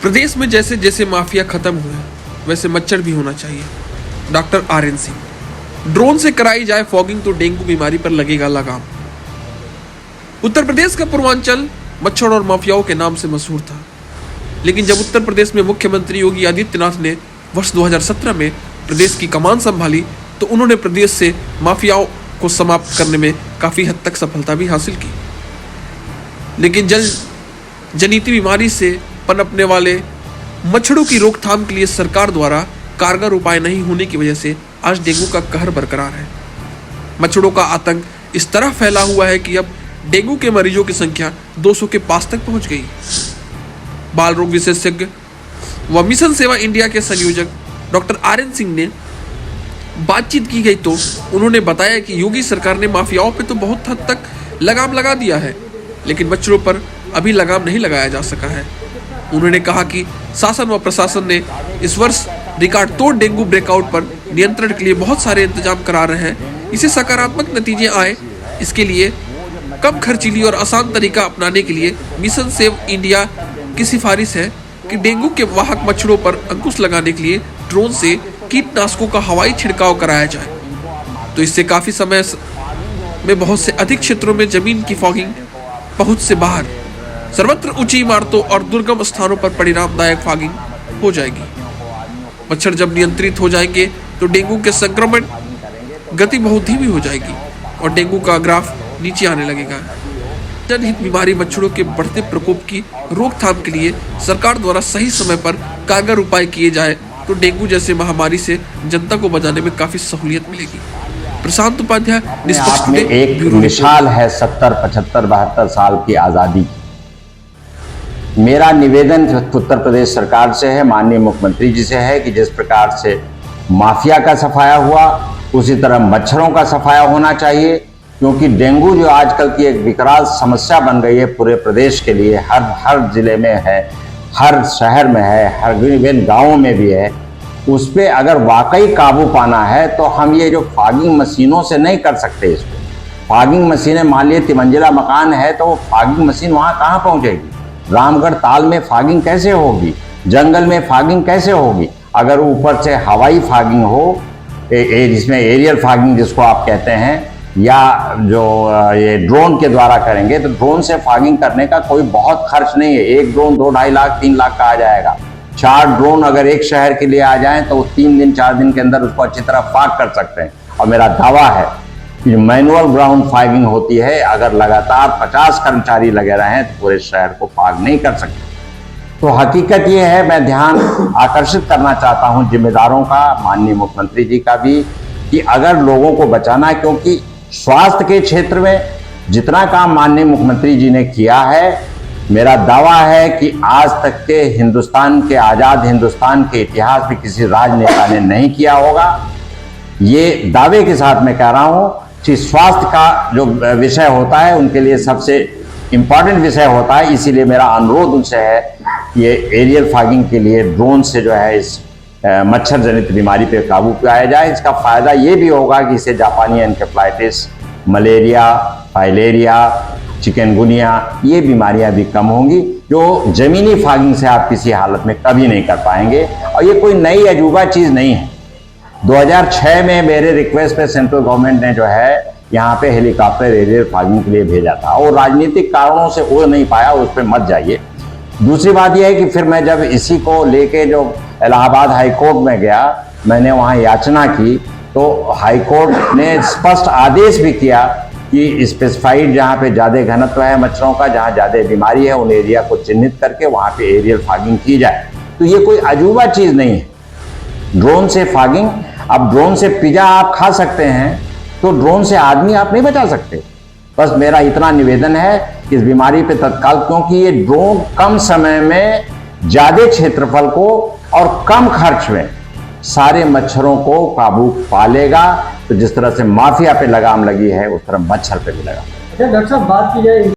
प्रदेश में जैसे जैसे माफिया खत्म हुए वैसे मच्छर भी होना चाहिए। Doctor RN Singh. ड्रोन से कराई जाए फॉगिंग तो डेंगू बीमारी पर लगेगा लगाम। उत्तर प्रदेश का पूर्वांचल मच्छर और माफियाओं के नाम से मशहूर था, लेकिन जब उत्तर प्रदेश में मुख्यमंत्री योगी आदित्यनाथ ने वर्ष 2017 में प्रदेश की कमान संभाली तो उन्होंने प्रदेश से माफियाओं को समाप्त करने में काफी हद तक सफलता भी हासिल की। लेकिन जल जनित बीमारी से पनपने वाले मच्छरों की रोकथाम के लिए सरकार द्वारा कारगर उपाय नहीं होने की वजह से आज डेंगू का कहर बरकरार है। मच्छरों का आतंक इस तरह फैला हुआ है कि अब डेंगू के मरीजों की संख्या 200 के पास तक पहुंच गई। बाल रोग विशेषज्ञ व मिशन सेवा इंडिया के संयोजक डॉक्टर RN सिंह ने बातचीत की गई तो उन्होंने बताया कि योगी सरकार ने माफियाओं पे तो बहुत हद तक लगाम लगा दिया है, लेकिन मच्छरों पर अभी लगाम नहीं लगाया जा सका है। उन्होंने कहा कि शासन व प्रशासन ने इस वर्ष रिकॉर्ड तोड़ डेंगू ब्रेकआउट पर नियंत्रण के लिए बहुत सारे इंतजाम करा रहे हैं। इससे सकारात्मक नतीजे आए, इसके लिए कम खर्चीली और आसान तरीका अपनाने के लिए मिशन सेव इंडिया की सिफारिश है कि डेंगू के वाहक मच्छरों पर अंकुश लगाने के लिए ड्रोन से कीटनाशकों का हवाई छिड़काव कराया जाए। तो इससे काफी समय में बहुत से अधिक क्षेत्रों में जमीन की फॉगिंग पहुंच से बाहर सर्वत्र ऊंची इमारतों और दुर्गम स्थानों पर परिणामदायक फॉगिंग हो जाएगी। मच्छर जब नियंत्रित हो जाएंगे तो डेंगू के संक्रमण गति बहुत धीमी हो जाएगी और डेंगू का ग्राफ नीचे आने लगेगा। जनहित बीमारी मच्छरों के बढ़ते प्रकोप की रोकथाम के लिए सरकार द्वारा सही समय पर कारगर उपाय किए जाए तो डेंगू जैसे महामारी से जनता को बचाने में काफी सहूलियत मिलेगी। प्रशांत उपाध्याय, निष्पक्ष में एक मिसाल है 70, 75, 72 साल की आजादी की। मेरा निवेदन उत्तर प्रदेश सरकार से है, माननीय मुख्यमंत्री जी से है कि जिस प्रकार से माफिया का सफाया हुआ उसी तरह मच्छरों का सफाया होना चाहिए, क्योंकि डेंगू जो आजकल की एक विकराल समस्या बन गई है पूरे प्रदेश के लिए, हर जिले में है, हर शहर में है, हर गाँव में भी है। उस पर अगर वाकई काबू पाना है तो हम ये जो फॉगिंग मशीनों से नहीं कर सकते। इसको फॉगिंग मशीनें, मान लीजिए 3 मंजिला मकान है तो वो फॉगिंग मशीन वहाँ कहाँ पहुँचेगी? रामगढ़ ताल में फॉगिंग कैसे होगी? जंगल में फॉगिंग कैसे होगी? अगर ऊपर से हवाई फॉगिंग हो, जिसमें एरियल फॉगिंग जिसको आप कहते हैं, या जो ये ड्रोन के द्वारा करेंगे तो ड्रोन से फॉगिंग करने का कोई बहुत खर्च नहीं है। एक ड्रोन 2-2.5 लाख 3 लाख का आ जाएगा। 4 ड्रोन अगर एक शहर के लिए आ जाएं तो 3 दिन 4 दिन के अंदर उसको अच्छी तरह फॉग कर सकते हैं। और मेरा दावा है कि मैनुअल ग्राउंड फॉगिंग होती है, अगर लगातार 50 कर्मचारी लगे रहें तो पूरे शहर को फॉग नहीं कर सकते। तो हकीकत ये है, मैं ध्यान आकर्षित करना चाहता हूं जिम्मेदारों का, माननीय मुख्यमंत्री जी का भी, कि अगर लोगों को बचाना है, क्योंकि स्वास्थ्य के क्षेत्र में जितना काम माननीय मुख्यमंत्री जी ने किया है, मेरा दावा है कि आज तक के हिंदुस्तान के, आजाद हिंदुस्तान के इतिहास में किसी राजनेता ने नहीं किया होगा। ये दावे के साथ मैं कह रहा हूं कि स्वास्थ्य का जो विषय होता है उनके लिए सबसे इंपॉर्टेंट विषय होता है। इसीलिए मेरा अनुरोध उनसे है कि ये एरियल फॉगिंग के लिए ड्रोन से जो है इस मच्छर जनित बीमारी पे काबू पाया जाए। इसका फायदा ये भी होगा कि इससे जापानी एन्केफेलाइटिस, मलेरिया, फाइलेरिया, चिकनगुनिया, ये बीमारियां भी कम होंगी, जो जमीनी फॉगिंग से आप किसी हालत में कभी नहीं कर पाएंगे। और ये कोई नई अजूबा चीज नहीं है। 2006 में मेरे रिक्वेस्ट पे सेंट्रल गवर्नमेंट ने जो है यहाँ पे हेलीकॉप्टर एरियल फॉगिंग के लिए भेजा था और राजनीतिक कारणों से हो नहीं पाया, उस पर मत जाइए। दूसरी बात यह है कि फिर मैं जब इसी को लेके जो इलाहाबाद हाई कोर्ट में गया, मैंने वहाँ याचना की तो हाई कोर्ट ने स्पष्ट आदेश भी किया कि स्पेसिफाइड जहाँ पे ज़्यादा घनत्व है मच्छरों का, जहाँ ज़्यादा बीमारी है, उन एरिया को चिन्हित करके वहाँ पे एरियल फॉगिंग की जाए। तो ये कोई अजूबा चीज़ नहीं है ड्रोन से फॉगिंग। अब ड्रोन से पिज़्ज़ा आप खा सकते हैं तो ड्रोन से आदमी आप नहीं बचा सकते। बस मेरा इतना निवेदन है कि इस बीमारी पे तत्काल, क्योंकि ये ड्रोन कम समय में ज़्यादा क्षेत्रफल को और कम खर्च में सारे मच्छरों को काबू पा लेगा। तो जिस तरह से माफिया पे लगाम लगी है उस तरह मच्छर पे भी लगा। अच्छा डॉक्टर साहब, बात की जाए